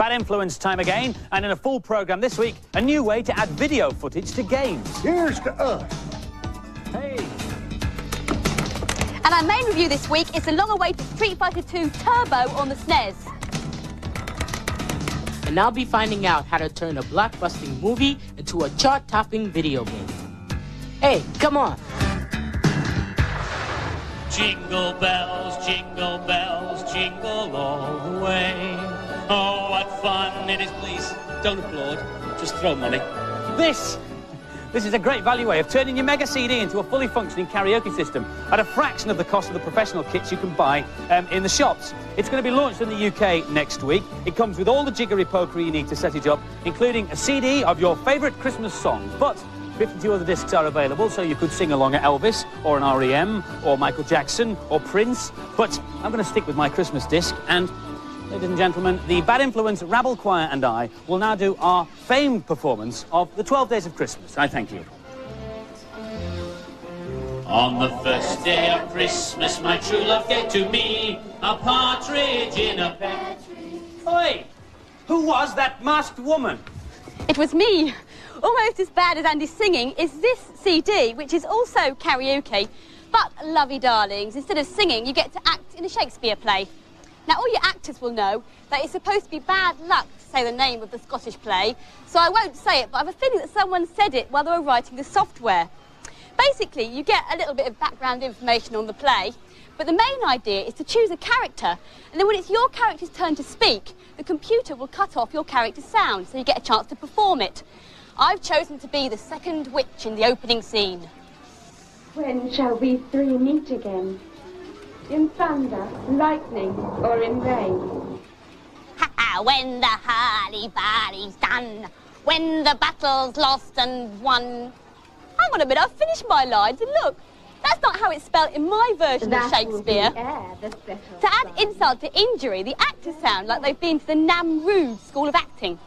Bad Influence time again, and in a full programme this week, a new way to add video footage to games. Here's to us. Hey. And our main review this week is the long-awaited Street Fighter II Turbo on the SNES. And I'll be finding out how to turn a blockbusting movie into a chart-topping video game. Hey, come on. Jingle bells, jingle all the way. Oh, what fun it is. Please, don't applaud. Just throw money. This is a great value way of turning your Mega CD into a fully functioning karaoke system at a fraction of the cost of the professional kits you can buy in the shops. It's going to be launched in the UK next week. It comes with all the jiggery-pokery you need to set it up, including a CD of your favourite Christmas songs. But 52 other discs are available, so you could sing along at Elvis, or an R.E.M., or Michael Jackson, or Prince. But I'm going to stick with my Christmas disc, and ladies and gentlemen, the Bad Influence Rabble Choir and I will now do our famed performance of the 12 Days of Christmas. I thank you. On the first day of Christmas, my true love gave to me a partridge in a pear tree. Oi! Who was that masked woman? It was me. Almost as bad as Andy's singing is this CD, which is also karaoke. But, lovey darlings, instead of singing, you get to act in a Shakespeare play. Now, all your actors will know that it's supposed to be bad luck to say the name of the Scottish play, so I won't say it, but I have a feeling that someone said it while they were writing the software. Basically, you get a little bit of background information on the play, but the main idea is to choose a character, and then when it's your character's turn to speak, the computer will cut off your character's sound, so you get a chance to perform it. I've chosen to be the second witch in the opening scene. When shall we three meet again? In thunder, lightning, or in rain? Ha-ha, when the hurly-burly's done, when the battle's lost and won. Hang on a minute, I've finished my lines, and look, that's not how it's spelled in my version of Shakespeare. To add insult to injury, the actors sound like they've been to the Namrood School of Acting.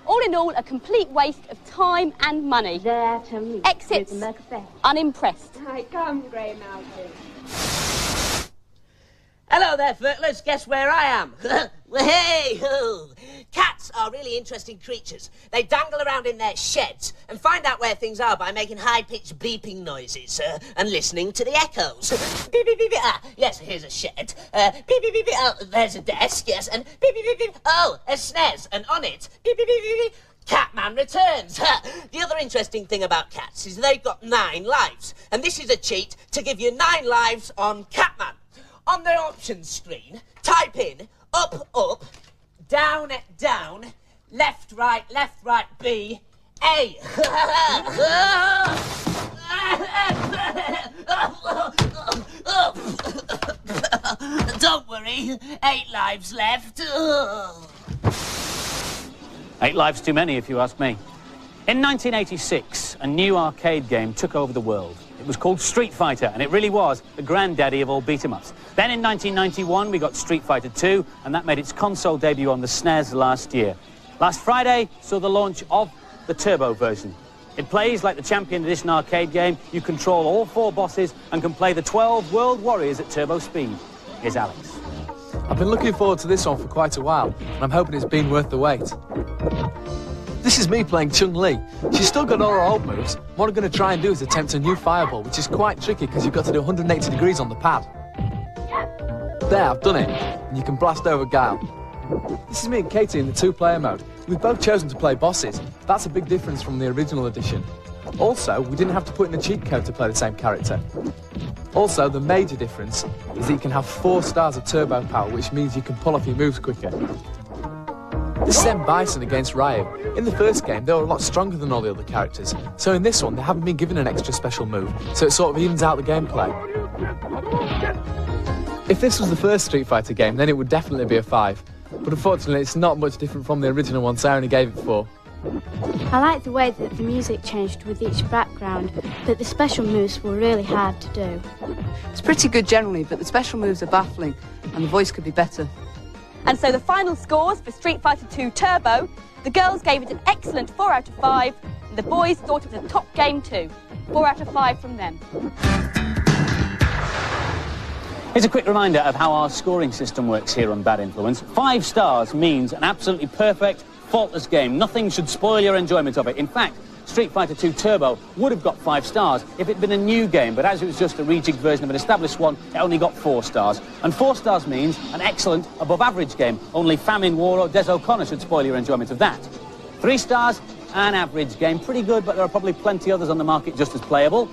All in all, a complete waste of time and money. There to meet Exits, with Macbeth. unimpressed. I come, Grey Mountain. Hello there, Furtlers. Guess where I am? Hey, ho! Cats are really interesting creatures. They dangle around in their sheds and find out where things are by making high-pitched beeping noises and listening to the echoes. Beep, beep, beep, beep. Ah, yes, here's a shed. Beep, beep, beep, beep. Oh, there's a desk, yes, and beep, beep, beep, beep. Oh, a SNES, and on it, beep, beep, beep, beep, beep. Catman returns. The other interesting thing about cats is they've got 9 lives, and this is a cheat to give you 9 lives on Catman. On the options screen, type in up, up, down, down, left, right, B, A. Don't worry, 8 lives left. 8 lives too many, if you ask me. In 1986, a new arcade game took over the world. It was called Street Fighter, and it really was the granddaddy of all beat-em-ups. Then in 1991, we got Street Fighter II, and that made its console debut on the SNES last year. Last Friday saw the launch of the Turbo version. It plays like the Champion Edition arcade game. You control all 4 bosses and can play the 12 World Warriors at turbo speed. Here's Alex. I've been looking forward to this one for quite a while, and I'm hoping it's been worth the wait. This is me playing Chun-Li. She's still got all her old moves. What I'm going to try and do is attempt a new fireball, which is quite tricky because you've got to do 180 degrees on the pad. There, I've done it. And you can blast over Guile. This is me and Katie in the 2-player mode. We've both chosen to play bosses. That's a big difference from the original edition. Also, we didn't have to put in a cheat code to play the same character. Also, the major difference is that you can have 4 stars of turbo power, which means you can pull off your moves quicker. This is M. Bison against Wright. In the first game, they were a lot stronger than all the other characters, so in this one, they haven't been given an extra special move, so it sort of evens out the gameplay. If this was the first Street Fighter game, then it would definitely be a 5, but unfortunately, it's not much different from the original one, so I only gave it 4. I like the way that the music changed with each background, but the special moves were really hard to do. It's pretty good generally, but the special moves are baffling, and the voice could be better. And so the final scores for Street Fighter II Turbo, the girls gave it an excellent 4 out of 5, and the boys thought it was a top game too. 4 out of 5 from them. Here's a quick reminder of how our scoring system works here on Bad Influence. 5 stars means an absolutely perfect, faultless game. Nothing should spoil your enjoyment of it. In fact, Street Fighter II Turbo would have got 5 stars if it had been a new game, but as it was just a rejigged version of an established one, it only got 4 stars. And 4 stars means an excellent, above-average game. Only Famine, War or Des O'Connor should spoil your enjoyment of that. 3 stars, an average game. Pretty good, but there are probably plenty others on the market just as playable.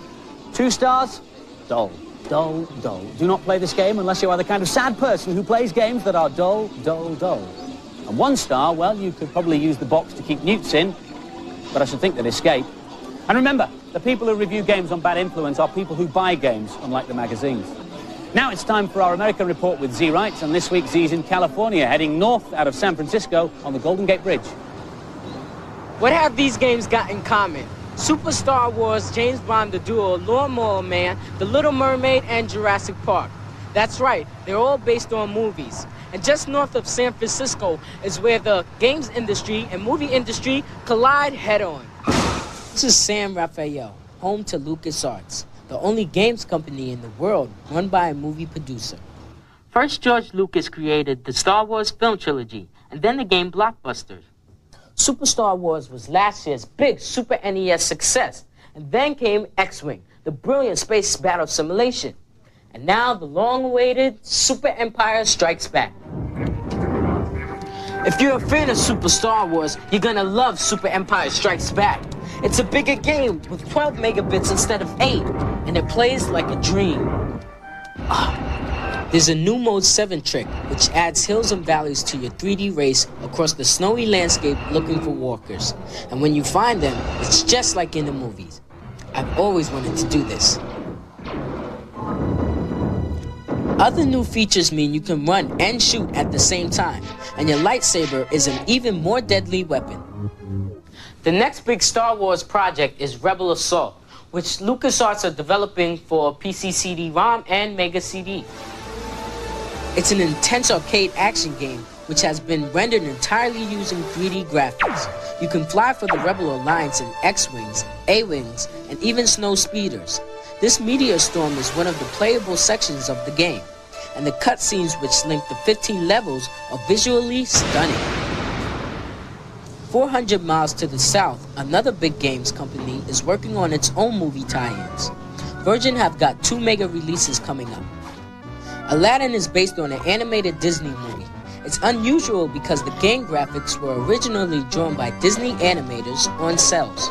2 stars, dull. Dull, dull. Do not play this game unless you are the kind of sad person who plays games that are dull, dull, dull. And 1 star, well, you could probably use the box to keep newts in, but I should think they'd escape. And remember, the people who review games on Bad Influence are people who buy games, unlike the magazines. Now it's time for our American report with Z Wright, and this week Z's in California, heading north out of San Francisco on the Golden Gate Bridge. What have these games got in common? Super Star Wars, James Bond, the Duel, Lawnmower Man, The Little Mermaid, and Jurassic Park. That's right, they're all based on movies. And just north of San Francisco is where the games industry and movie industry collide head-on. This is San Rafael, home to LucasArts, the only games company in the world run by a movie producer. First, George Lucas created the Star Wars film trilogy, and then the game blockbusters. Super Star Wars was last year's big Super NES success, and then came X-Wing, the brilliant space battle simulation. And now the long-awaited Super Empire Strikes Back. If you're a fan of Super Star Wars, you're gonna love Super Empire Strikes Back. It's a bigger game with 12 megabits instead of 8, and it plays like a dream. There's a new Mode 7 trick, which adds hills and valleys to your 3D race across the snowy landscape looking for walkers. And when you find them, it's just like in the movies. I've always wanted to do this. Other new features mean you can run and shoot at the same time, and your lightsaber is an even more deadly weapon. The next big Star Wars project is Rebel Assault, which LucasArts are developing for PC CD-ROM and Mega CD. It's an intense arcade action game which has been rendered entirely using 3D graphics. You can fly for the Rebel Alliance in X-Wings, A-Wings, and even snow speeders. This meteor storm is one of the playable sections of the game, and the cutscenes which link the 15 levels are visually stunning. 400 miles to the south, another big games company is working on its own movie tie-ins. Virgin have got 2 mega releases coming up. Aladdin is based on an animated Disney movie. It's unusual because the game graphics were originally drawn by Disney animators on cells.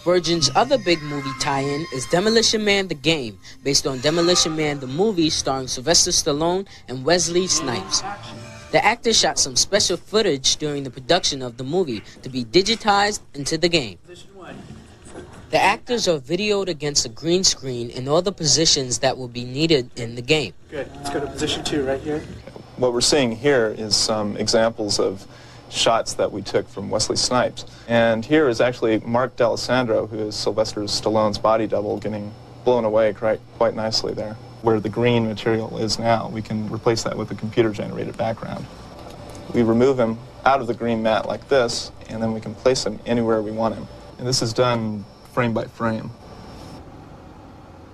Virgin's other big movie tie-in is Demolition Man the Game, based on Demolition Man the movie starring Sylvester Stallone and Wesley Snipes. The actor shot some special footage during the production of the movie to be digitized into the game. The actors are videoed against a green screen in all the positions that will be needed in the game. Good. Let's go to position 2 right here. What we're seeing here is some examples of shots that we took from Wesley Snipes. And here is actually Mark D'Alessandro, who is Sylvester Stallone's body double, getting blown away quite nicely there. Where the green material is now, we can replace that with a computer-generated background. We remove him out of the green mat like this, and then we can place him anywhere we want him. And this is done frame by frame.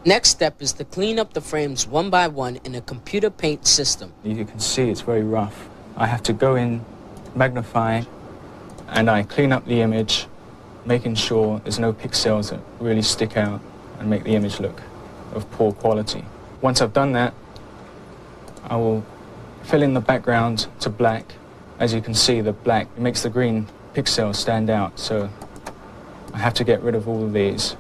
Next step is to clean up the frames one by one in a computer paint system. You can see it's very rough. I have to go in, magnify, and I clean up the image, making sure there's no pixels that really stick out and make the image look of poor quality. Once I've done that, I will fill in the background to black. As you can see, the black makes the green pixels stand out, so I have to get rid of all of these.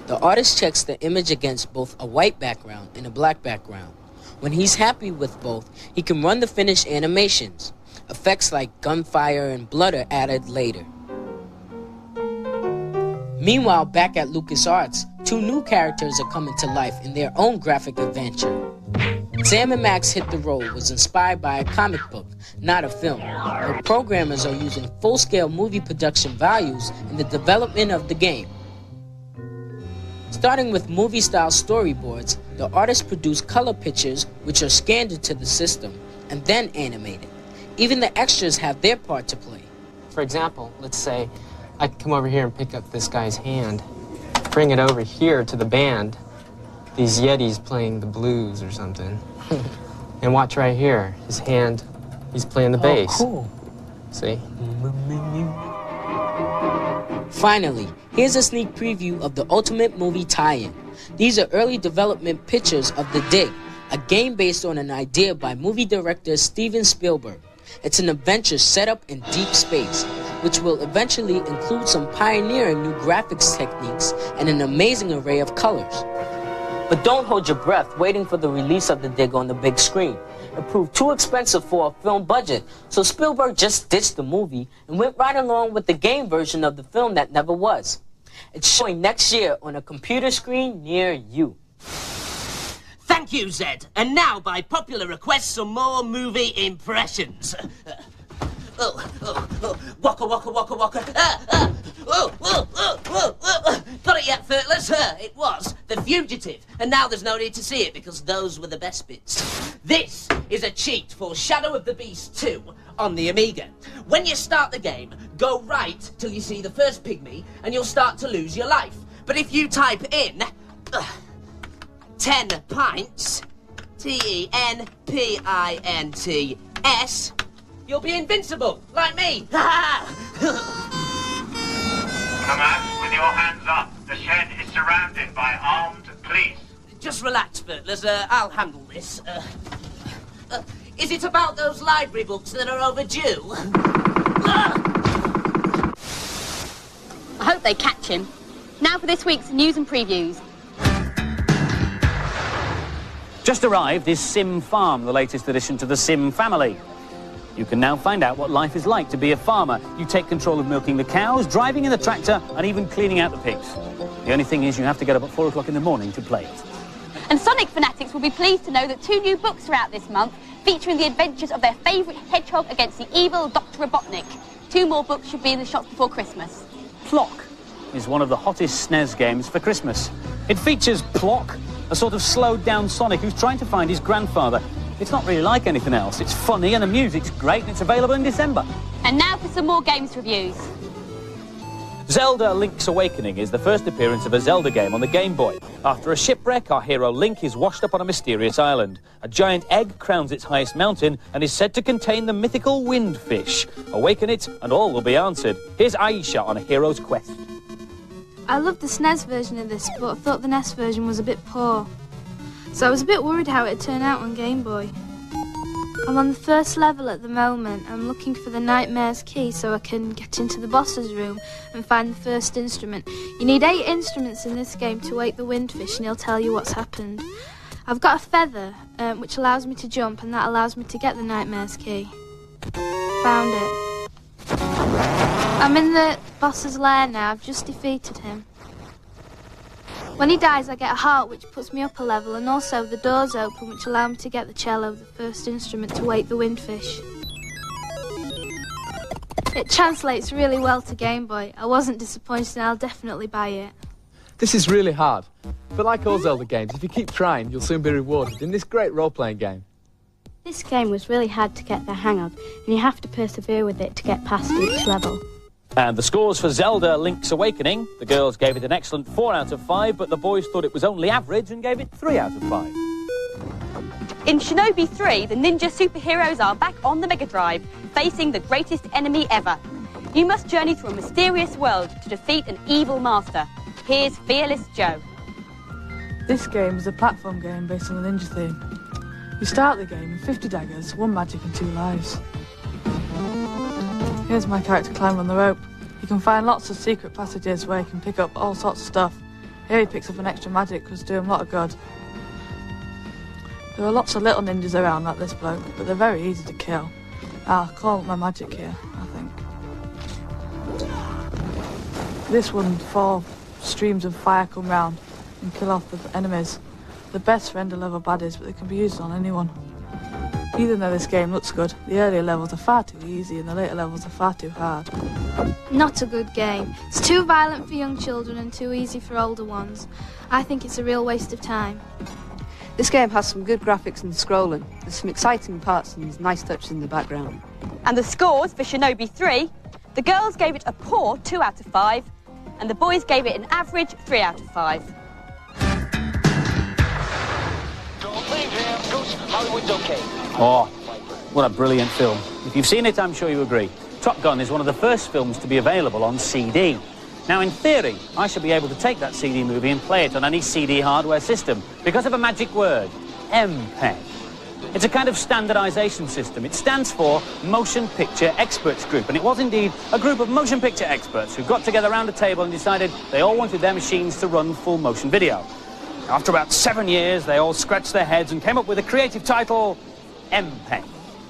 The artist checks the image against both a white background and a black background. When he's happy with both, he can run the finished animations. Effects like gunfire and blood are added later. Meanwhile, back at LucasArts, 2 new characters are coming to life in their own graphic adventure. Sam and Max Hit the Road was inspired by a comic book, not a film. The programmers are using full-scale movie production values in the development of the game. Starting with movie-style storyboards, the artists produce color pictures which are scanned into the system and then animated. Even the extras have their part to play. For example, let's say I come over here and pick up this guy's hand, bring it over here to the band, these Yetis playing the blues or something. And watch right here, his hand, he's playing the bass. Oh, cool. See? Finally, here's a sneak preview of the Ultimate Movie tie-in. These are early development pictures of The Dig, a game based on an idea by movie director Steven Spielberg. It's an adventure set up in deep space, which will eventually include some pioneering new graphics techniques and an amazing array of colors. But don't hold your breath waiting for the release of The Dig on the big screen. It proved too expensive for a film budget, so Spielberg just ditched the movie and went right along with the game version of the film that never was. It's showing next year on a computer screen near you. Thank you, Zed. And now, by popular request, some more movie impressions. Waka, waka, waka, waka. Got it yet, Furtless? It was The Fugitive. And now there's no need to see it because those were the best bits. This is a cheat for Shadow of the Beast 2 on the Amiga. When you start the game, go right till you see the first pygmy and you'll start to lose your life. But if you type in 10 pints, TENPINTS, you'll be invincible, like me. Come out with your hands up. The shed is surrounded by armed police. Just relax, Furtless. I'll handle this. Is it about those library books that are overdue? I hope they catch him. Now for this week's news and previews. Just arrived is Sim Farm, the latest addition to the Sim family. You can now find out what life is like to be a farmer. You take control of milking the cows, driving in the tractor, and even cleaning out the pigs. The only thing is you have to get up at 4 o'clock in the morning to play it. And Sonic fanatics will be pleased to know that 2 new books are out this month, featuring the adventures of their favourite hedgehog against the evil Dr. Robotnik. 2 more books should be in the shops before Christmas. Plock is one of the hottest SNES games for Christmas. It features Plock, a sort of slowed-down Sonic who's trying to find his grandfather. It's not really like anything else. It's funny and the music's great and it's available in December. And now for some more games reviews. Zelda Link's Awakening is the first appearance of a Zelda game on the Game Boy. After a shipwreck, our hero Link is washed up on a mysterious island. A giant egg crowns its highest mountain and is said to contain the mythical Windfish. Awaken it and all will be answered. Here's Aisha on a hero's quest. I loved the SNES version of this, but I thought the NES version was a bit poor. So I was a bit worried how it'd turn out on Game Boy. I'm on the first level at the moment. I'm looking for the Nightmare's key so I can get into the boss's room and find the first instrument. You need 8 instruments in this game to wake the Windfish and he'll tell you what's happened. I've got a feather, which allows me to jump, and that allows me to get the Nightmare's key. Found it. I'm in the boss's lair now. I've just defeated him. When he dies, I get a heart, which puts me up a level, and also the doors open, which allow me to get the cello, the first instrument, to wake the Windfish. It translates really well to Game Boy. I wasn't disappointed, and I'll definitely buy it. This is really hard, but like all Zelda games, if you keep trying, you'll soon be rewarded in this great role-playing game. This game was really hard to get the hang of, and you have to persevere with it to get past each level. And the scores for Zelda Link's Awakening. The girls gave it an excellent 4 out of 5, but the boys thought it was only average and gave it 3 out of 5. In Shinobi 3, the ninja superheroes are back on the Mega Drive, facing the greatest enemy ever. You must journey through a mysterious world to defeat an evil master. Here's Fearless Joe. This game is a platform game based on the ninja theme. You start the game with 50 daggers, 1 magic and 2 lives. Here's my character climbing on the rope. You can find lots of secret passages where you can pick up all sorts of stuff. Here he picks up an extra magic which do him a lot of good. There are lots of little ninjas around like this bloke, but they're very easy to kill. I'll call up my magic here, I think. This one, 4 streams of fire come round and kill off the enemies. The best for ender level baddies, but they can be used on anyone. Even though this game looks good, the earlier levels are far too easy and the later levels are far too hard. Not a good game. It's too violent for young children and too easy for older ones. I think it's a real waste of time. This game has some good graphics and scrolling. There's some exciting parts and there's nice touches in the background. And the scores for Shinobi 3, the girls gave it a poor 2 out of 5, and the boys gave it an average 3 out of 5. Hollywood's okay. Oh, what a brilliant film. If you've seen it, I'm sure you agree. Top Gun is one of the first films to be available on CD. Now, in theory, I should be able to take that CD movie and play it on any CD hardware system because of a magic word, MPEG. It's a kind of standardization system. It stands for Motion Picture Experts Group, and it was indeed a group of motion picture experts who got together around a table and decided they all wanted their machines to run full motion video. After about 7 years, they all scratched their heads and came up with a creative title, MPEG.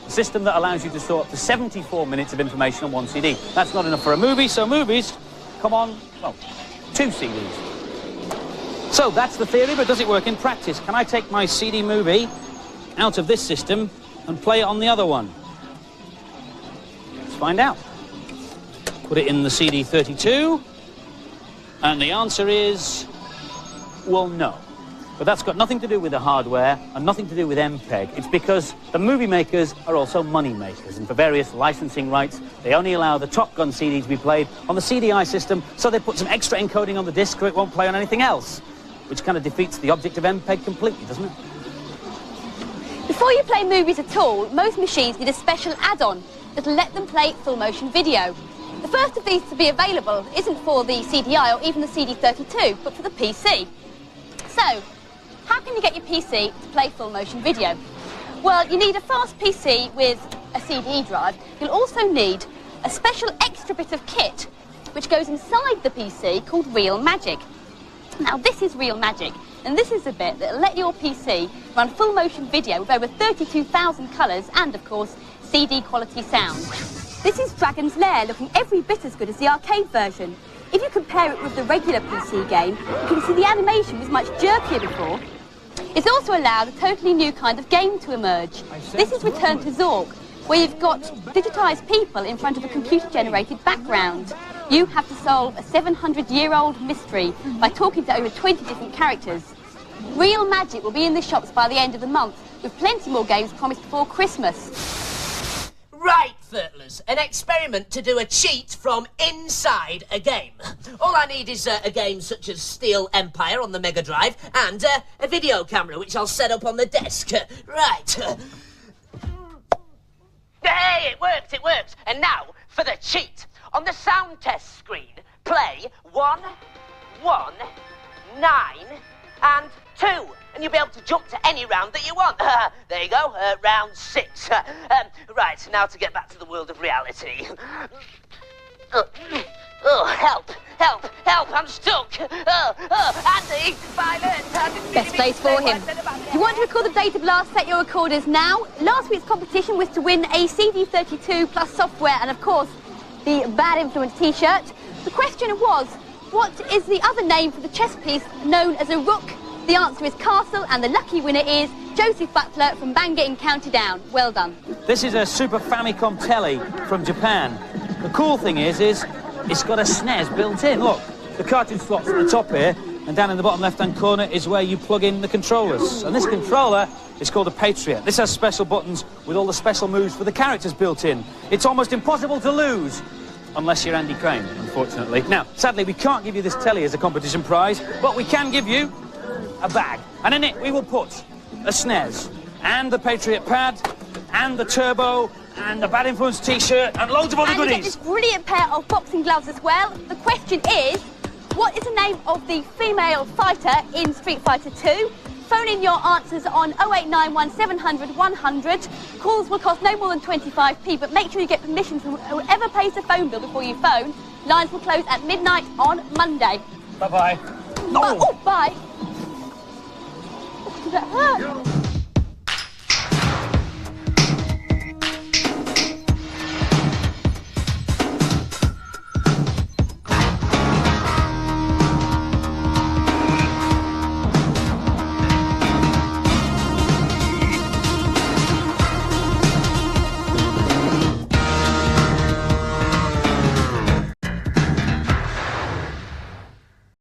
A system that allows you to store up to 74 minutes of information on one CD. That's not enough for a movie, so movies come on, well, 2 CDs. So that's the theory, but does it work in practice? Can I take my CD movie out of this system and play it on the other one? Let's find out. Put it in the CD32, and the answer is, well, no. But that's got nothing to do with the hardware and nothing to do with MPEG. It's because the movie makers are also money makers, and for various licensing rights, they only allow the Top Gun CD to be played on the CDI system, so they put some extra encoding on the disc so it won't play on anything else, which kind of defeats the object of MPEG completely, doesn't it? Before you play movies at all, most machines need a special add-on that'll let them play full motion video. The first of these to be available isn't for the CDI or even the CD32, but for the PC. So, how can you get your PC to play full motion video? Well, you need a fast PC with a CD drive. You'll also need a special extra bit of kit which goes inside the PC called Real Magic. Now, this is Real Magic, and this is the bit that'll let your PC run full motion video with over 32,000 colours and, of course, CD quality sound. This is Dragon's Lair, looking every bit as good as the arcade version. If you compare it with the regular PC game, you can see the animation was much jerkier before. It's also allowed a totally new kind of game to emerge. This is Return to Zork, where you've got digitised people in front of a computer-generated background. You have to solve a 700-year-old mystery by talking to over 20 different characters. Real Magic will be in the shops by the end of the month, with plenty more games promised before Christmas. Right, Furtlers, an experiment to do a cheat from inside a game. All I need is a game such as Steel Empire on the Mega Drive and a video camera, which I'll set up on the desk. Right. Hey, it works. And now for the cheat. On the sound test screen, play 1, 1, 9, and 2. And you'll be able to jump to any round that you want. There you go, round 6. Right, now to get back to the world of reality. Help, I'm stuck. Andy, violent. Best place for him. If you want to record the Data Blast, set your recorders now. Last week's competition was to win a CD32 plus software and, of course, the Bad Influence t-shirt. The question was, what is the other name for the chess piece known as a rook? The answer is Castle, and the lucky winner is Joseph Butler from Bangor in County Down. Well done. This is a Super Famicom telly from Japan. The cool thing is it's got a SNES built in. Look, the cartridge slot's at the top here, and down in the bottom left-hand corner is where you plug in the controllers. And this controller is called a Patriot. This has special buttons with all the special moves for the characters built in. It's almost impossible to lose, unless you're Andy Crane, unfortunately. Now, sadly, we can't give you this telly as a competition prize, but we can give you a bag. And in it, we will put a SNES, and the Patriot pad, and the Turbo, and the Bad Influence t-shirt, and loads of other goodies. And you get this brilliant pair of boxing gloves as well. The question is, what is the name of the female fighter in Street Fighter 2? Phone in your answers on 0891 700 100. Calls will cost no more than 25p, but make sure you get permission from whoever pays the phone bill before you phone. Lines will close at midnight on Monday. Bye-bye. No. Oh, bye. Oh, did that hurt?